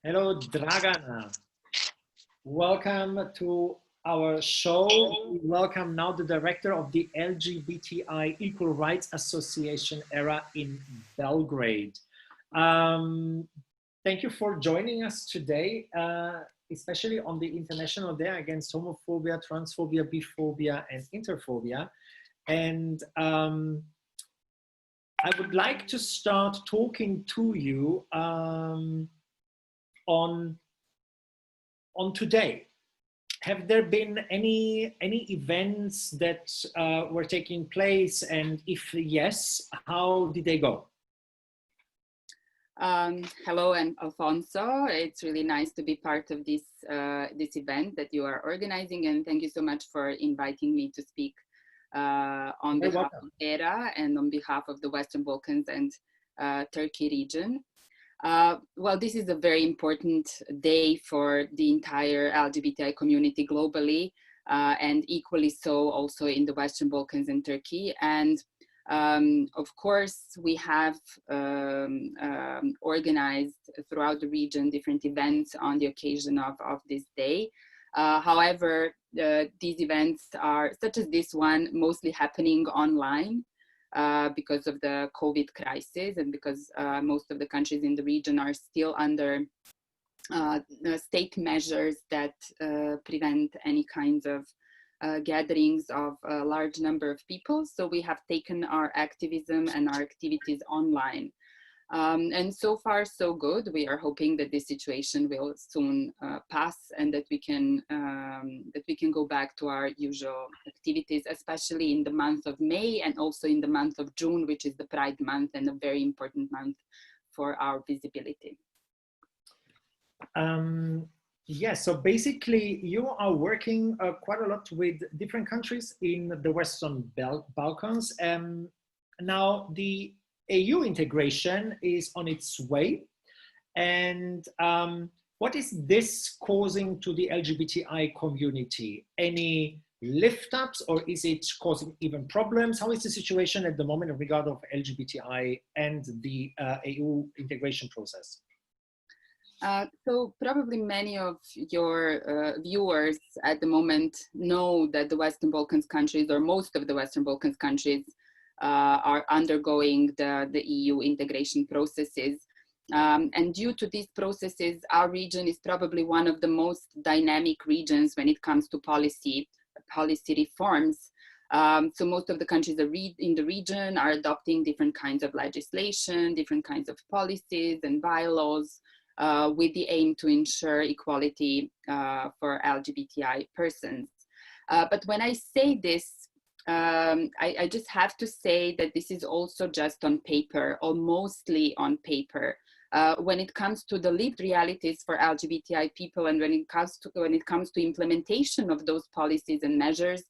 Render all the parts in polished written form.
Hello, Dragana. Welcome to our show. We welcome now the director of the LGBTI Equal Rights Association era in Belgrade. Thank you for joining us today, especially on the International Day Against Homophobia, Transphobia, Biphobia, and Interphobia. And I would like to start talking to you on today. Have there been any events that were taking place, and if yes, how did they go? Hello, and Alfonso. It's really nice to be part of this this event that you are organizing, and thank you so much for inviting me to speak on behalf of ERA and on behalf of the Western Balkans and Turkey region. Well, this is a very important day for the entire LGBTI community globally, and equally so also in the Western Balkans and Turkey. And of course, we have organized throughout the region different events on the occasion of this day. However, these events are, such as this one, mostly happening online. Because of the COVID crisis and because most of the countries in the region are still under state measures that prevent any kinds of gatherings of a large number of people. So we have taken our activism and our activities online. And so far, so good. We are hoping that this situation will soon pass and that we can go back to our usual activities, especially in the month of May and also in the month of June, which is the Pride month and a very important month for our visibility. Yes, so basically you are working quite a lot with different countries in the Western Balkans. Now the EU integration is on its way, and what is this causing to the LGBTI community? Any lift-ups, or is it causing even problems? How is the situation at the moment in regard of LGBTI and the EU integration process? So probably many of your viewers at the moment know that the Western Balkans countries, or most of the Western Balkans countries, are undergoing the EU integration processes. And due to these processes, our region is probably one of the most dynamic regions when it comes to policy reforms. So most of the countries in the region are adopting different kinds of legislation, different kinds of policies and bylaws with the aim to ensure equality for LGBTI persons. But when I say this, I just have to say that this is also just on paper, or mostly on paper. When it comes to the lived realities for LGBTI people, and when it comes to implementation of those policies and measures,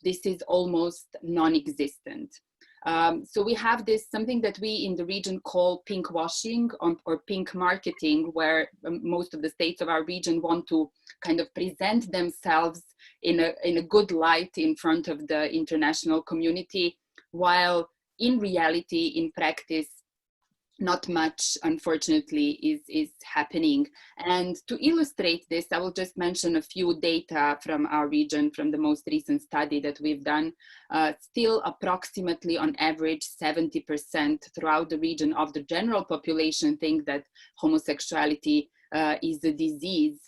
this is almost non-existent. So we have something that we in the region call pink washing or pink marketing, where most of the states of our region want to kind of present themselves in a good light in front of the international community, while in reality, in practice, not much, unfortunately, is happening. And to illustrate this, I will just mention a few data from our region, from the most recent study that we've done. Still approximately on average 70% throughout the region of the general population think that homosexuality is a disease.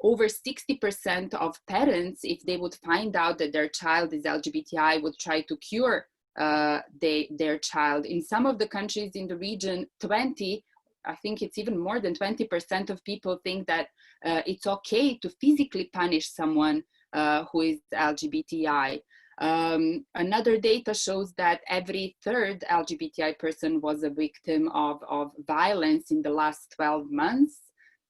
Over 60% of parents, if they would find out that their child is LGBTI, would try to cure their child. In some of the countries in the region, I think it's even more than 20% of people think that it's okay to physically punish someone who is LGBTI. Another data shows that every third LGBTI person was a victim of violence in the last 12 months.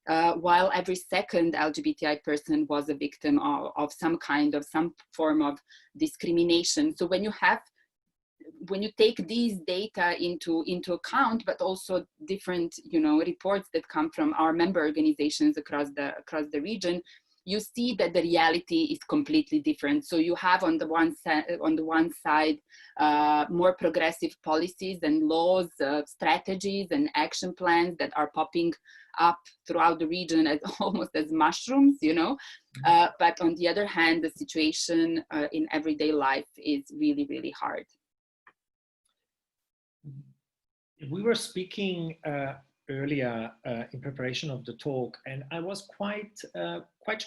While every second LGBTI person was a victim of some form of discrimination. So when you take these data into account, but also different reports that come from our member organizations across the region, you see that the reality is completely different. So you have on the one side, more progressive policies and laws, strategies and action plans that are popping up throughout the region as almost as mushrooms, you know. But on the other hand, the situation in everyday life is really, really hard. We were speaking earlier in preparation of the talk, and I was quite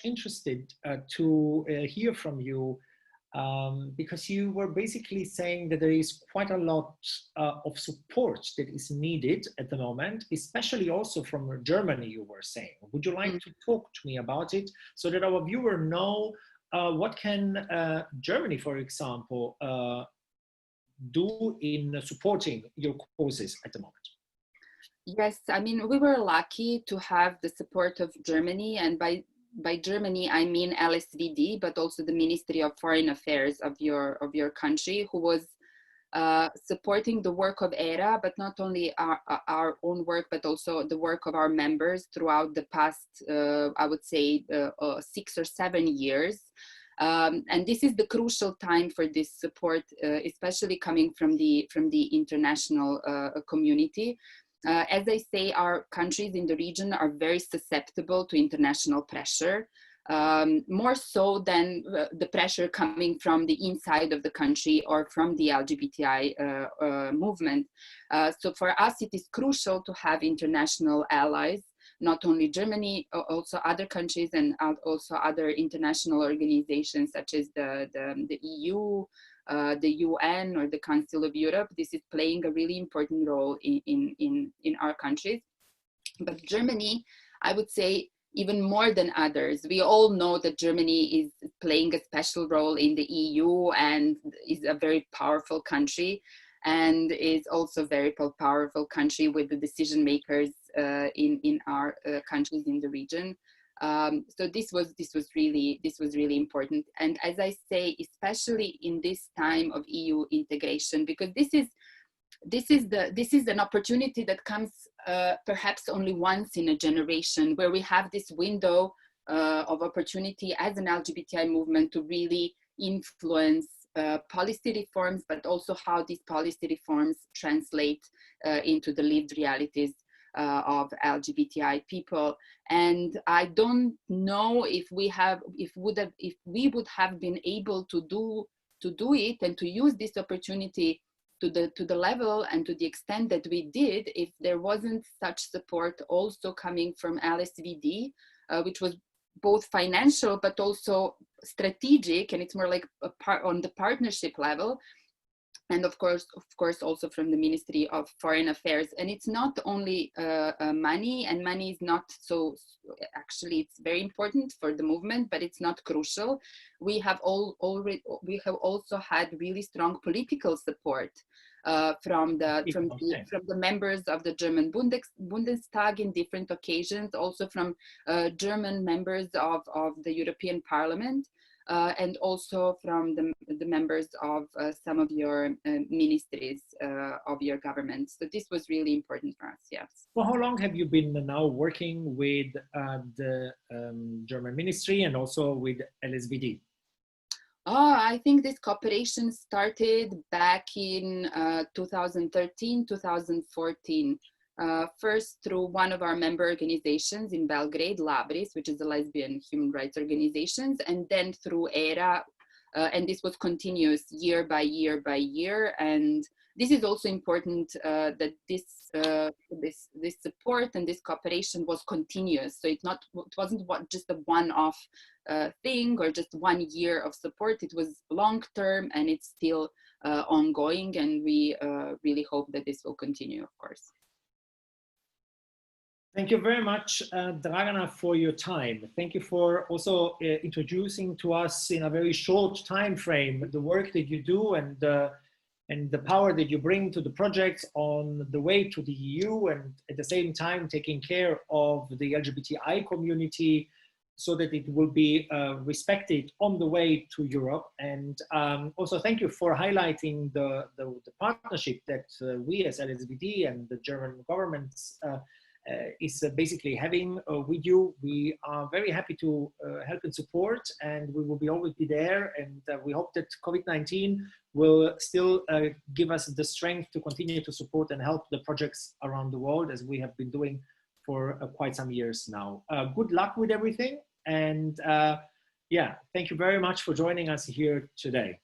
interested to hear from you, because you were basically saying that there is quite a lot of support that is needed at the moment, especially also from Germany, you were saying. Would you like to talk to me about it so that our viewer know what can Germany, for example, do in supporting your causes at the moment? Yes, I mean, we were lucky to have the support of Germany, and by Germany I mean LSVD, but also the Ministry of Foreign Affairs of your country, who was supporting the work of ERA, but not only our own work, but also the work of our members throughout the past, I would say, 6 or 7 years. And this is the crucial time for this support, especially coming from the international community. As I say, our countries in the region are very susceptible to international pressure, more so than the pressure coming from the inside of the country or from the LGBTI movement. So for us, it is crucial to have international allies, not only Germany, also other countries and also other international organizations such as the EU, the UN or the Council of Europe. This is playing a really important role in our countries. But Germany, I would say, even more than others. We all know that Germany is playing a special role in the EU and is a very powerful country, and is also a very powerful country with the decision makers in our countries in the region. So this was really important. And as I say, especially in this time of EU integration, because this is an opportunity that comes perhaps only once in a generation, where we have this window of opportunity as an LGBTI movement to really influence policy reforms, but also how these policy reforms translate into the lived realities of LGBTI people. And I don't know if we would have been able to do it and to use this opportunity to the level and to the extent that we did, if there wasn't such support also coming from LSVD, which was both financial but also strategic, and it's more like a part on the partnership level, and of course also from the Ministry of Foreign Affairs. And it's not only money, and money is not so, actually it's very important for the movement, but it's not crucial. We have also had really strong political support from the members of the German Bundestag in different occasions, also from German members of the European Parliament, and also from the members of some of your ministries of your government. So this was really important for us, yes. For how long have you been now working with the German ministry and also with LSVD? Oh, I think this cooperation started back in 2013, 2014. First through one of our member organizations in Belgrade, Labris, which is a lesbian human rights organization, and then through ERA, and this was continuous year by year by year. And this is also important that this support and this cooperation was continuous. So it wasn't just a one-off thing or just 1 year of support. It was long-term, and it's still ongoing. And we really hope that this will continue, of course. Thank you very much, Dragana, for your time. Thank you for also introducing to us in a very short time frame the work that you do and the power that you bring to the projects on the way to the EU, and at the same time taking care of the LGBTI community so that it will be respected on the way to Europe. And also thank you for highlighting the partnership that we as LSBD and the German governments is basically having with you. We are very happy to help and support, and we will always be there. And we hope that COVID-19 will still give us the strength to continue to support and help the projects around the world, as we have been doing for quite some years now. Good luck with everything. And yeah, thank you very much for joining us here today.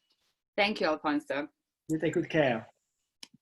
Thank you, Alfonso. You take good care.